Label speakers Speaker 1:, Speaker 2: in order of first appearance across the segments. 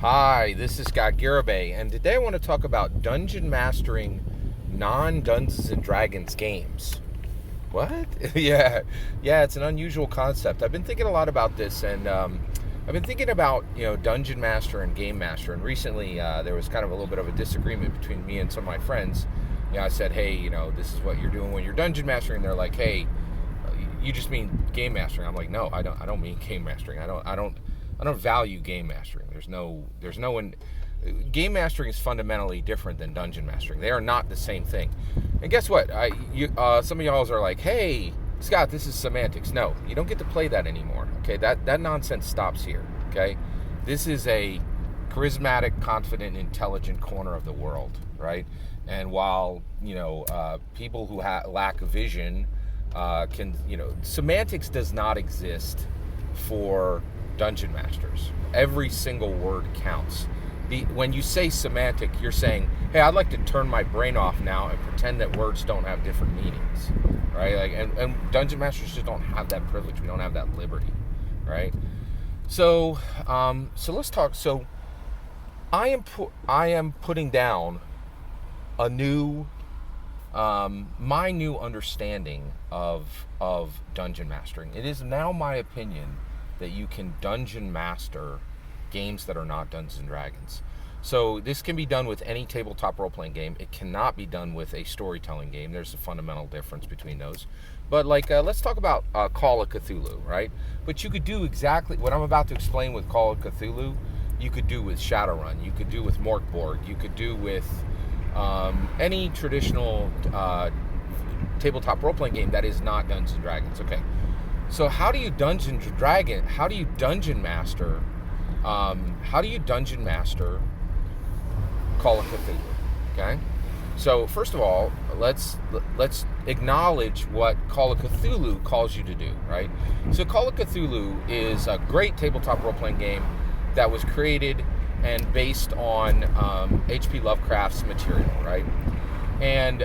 Speaker 1: Hi, this is Garibay, and today I want to talk about dungeon mastering non-Dungeons and Dragons games. What? yeah, it's an unusual concept. I've been thinking a lot about this, and I've been thinking about dungeon master and game master. And recently, there was kind of a little bit of a disagreement between me and some of my friends. I said, hey, this is what you're doing when you're dungeon mastering. They're like, hey, you just mean game mastering. I'm like, no, I don't mean game mastering. I don't value game mastering. There's no one. Game mastering is fundamentally different than dungeon mastering. They are not the same thing. And guess what? Some of y'all are like, hey, Scott, this is semantics. No, you don't get to play that anymore. Okay, that nonsense stops here. Okay, this is a charismatic, confident, intelligent corner of the world, right? And while people who lack vision can, semantics does not exist for dungeon masters. Every single word counts. When you say semantic, you're saying, hey, I'd like to turn my brain off now and pretend that words don't have different meanings, right? And dungeon masters just don't have that privilege. We don't have that liberty, right? So let's talk. So I am putting down a new my new understanding of dungeon mastering. It is now my opinion that you can dungeon master games that are not Dungeons and Dragons. So this can be done with any tabletop role-playing game. It cannot be done with a storytelling game. There's a fundamental difference between those. But let's talk about Call of Cthulhu, right? But you could do exactly what I'm about to explain with Call of Cthulhu. You could do with Shadowrun. You could do with Morkborg. You could do with any traditional tabletop role-playing game that is not Dungeons and Dragons. Okay. So how do you dungeon master? How do you dungeon master Call of Cthulhu? Okay. So first of all, let's acknowledge what Call of Cthulhu calls you to do, right? So Call of Cthulhu is a great tabletop role-playing game that was created and based on H.P. Lovecraft's material, right? And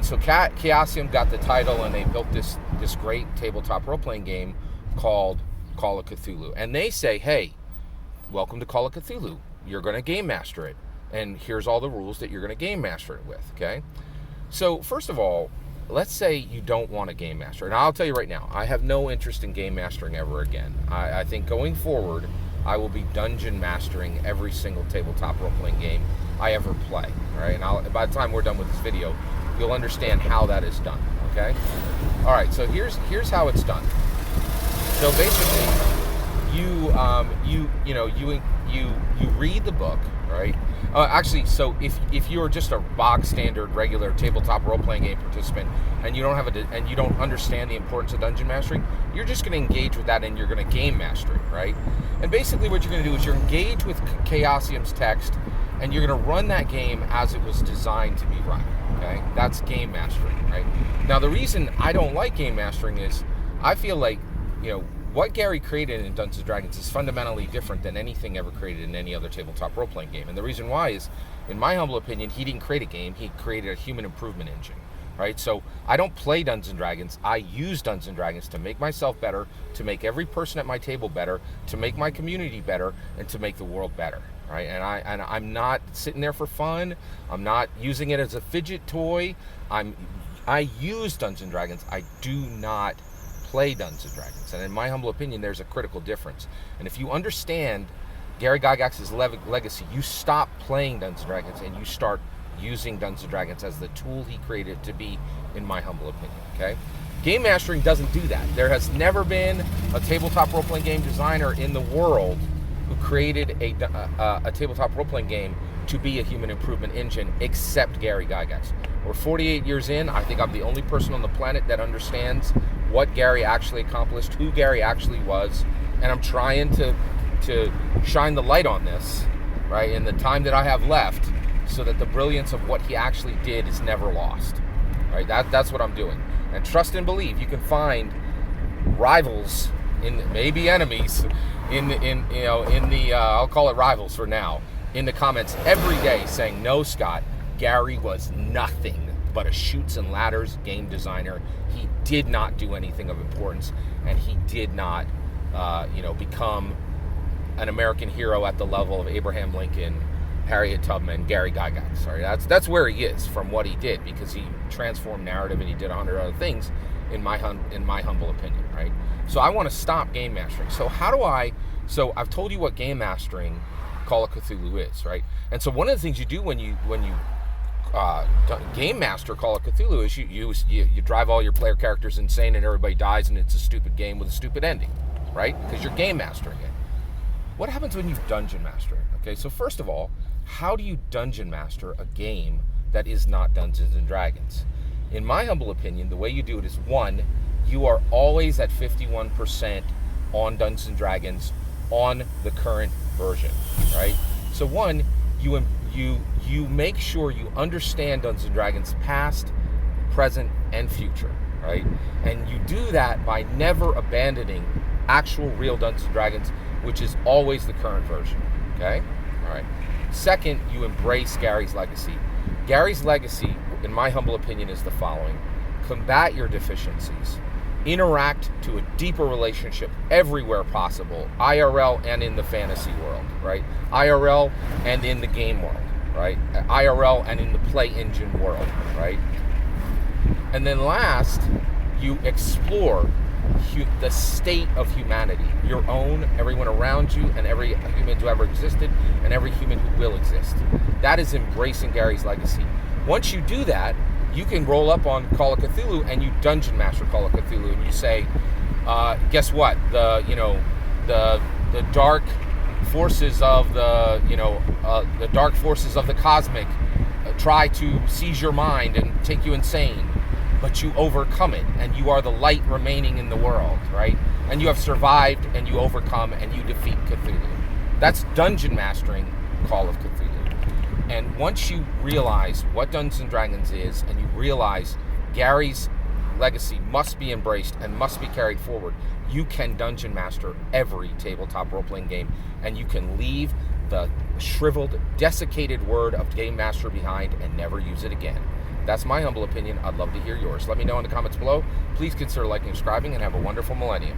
Speaker 1: so Chaosium got the title, and they built this great tabletop role-playing game called Call of Cthulhu. And they say, hey, welcome to Call of Cthulhu. You're going to game master it. And here's all the rules that you're going to game master it with, okay? So first of all, let's say you don't want to game master. And I'll tell you right now, I have no interest in game mastering ever again. I think going forward, I will be dungeon mastering every single tabletop role-playing game I ever play, all right? And by the time we're done with this video, you'll understand how that is done, okay? All right, so here's how it's done. So basically, you read the book, right? Actually, so if you're just a bog standard regular tabletop role-playing game participant and you don't understand the importance of dungeon mastering, you're just going to engage with that and you're going to game master it, right? And basically what you're going to do is you're engaged with Chaosium's text and you're going to run that game as it was designed to be run, okay? That's game mastering, right? Now, the reason I don't like game mastering is I feel like, what Gary created in Dungeons & Dragons is fundamentally different than anything ever created in any other tabletop role-playing game. And the reason why is, in my humble opinion, he didn't create a game, he created a human improvement engine, right? So I don't play Dungeons & Dragons, I use Dungeons & Dragons to make myself better, to make every person at my table better, to make my community better, and to make the world better, right? And I'm not sitting there for fun, I'm not using it as a fidget toy, I use Dungeons & Dragons, I do not play Dungeons & Dragons. And in my humble opinion, there's a critical difference. And if you understand Gary Gygax's legacy, you stop playing Dungeons & Dragons and you start using Dungeons & Dragons as the tool he created to be, in my humble opinion, okay? Game mastering doesn't do that. There has never been a tabletop role-playing game designer in the world who created a tabletop role-playing game to be a human improvement engine except Gary Gygax. We're 48 years in. I think I'm the only person on the planet that understands what Gary actually accomplished, who Gary actually was, and I'm trying to shine the light on this, right, in the time that I have left, so that the brilliance of what he actually did is never lost, right? That's what I'm doing. And trust and believe, you can find rivals, maybe enemies, I'll call it rivals for now, in the comments every day saying, no, Scott, Gary was nothing but a Chutes and Ladders game designer. He did not do anything of importance, and he did not, become an American hero at the level of Abraham Lincoln, Harriet Tubman, Gary Gygax. Sorry, that's where he is from what he did, because he transformed narrative and he did 100 other things, in my humble opinion, right? So I want to stop game mastering. So how do I? So I've told you what game mastering Call of Cthulhu is, right? And so one of the things you do when you game master Call of Cthulhu is you drive all your player characters insane and everybody dies and it's a stupid game with a stupid ending, right? Because you're game mastering it. What happens when you dungeon master it? Okay, so first of all, how do you dungeon master a game that is not Dungeons and Dragons? In my humble opinion, the way you do it is, one, you are always at 51% on Dungeons and Dragons on the current version, right? So one, you make sure you understand Dungeons and Dragons past, present, and future, right? And you do that by never abandoning actual real Dungeons and Dragons, which is always the current version, okay? All right. Second, you embrace Gary's legacy. Gary's legacy, in my humble opinion, is the following: combat your deficiencies, interact to a deeper relationship everywhere possible, IRL and in the fantasy world, right? IRL and in the game world, right? IRL and in the play engine world, right? And then last, you explore the state of humanity, your own, everyone around you, and every human who ever existed, and every human who will exist. That is embracing Gary's legacy. Once you do that, you can roll up on Call of Cthulhu and you dungeon master Call of Cthulhu, and you say, guess what? The dark forces of the dark forces of the cosmic try to seize your mind and take you insane, but you overcome it, and you are the light remaining in the world, right? And you have survived, and you overcome, and you defeat Cthulhu. That's dungeon mastering Call of Cthulhu. And once you realize what Dungeons and Dragons is, and you realize Gary's legacy must be embraced and must be carried forward, you can dungeon master every tabletop role-playing game, and you can leave the shriveled, desiccated word of Game Master behind and never use it again. That's my humble opinion. I'd love to hear yours. Let me know in the comments below. Please consider liking and subscribing, and have a wonderful millennium.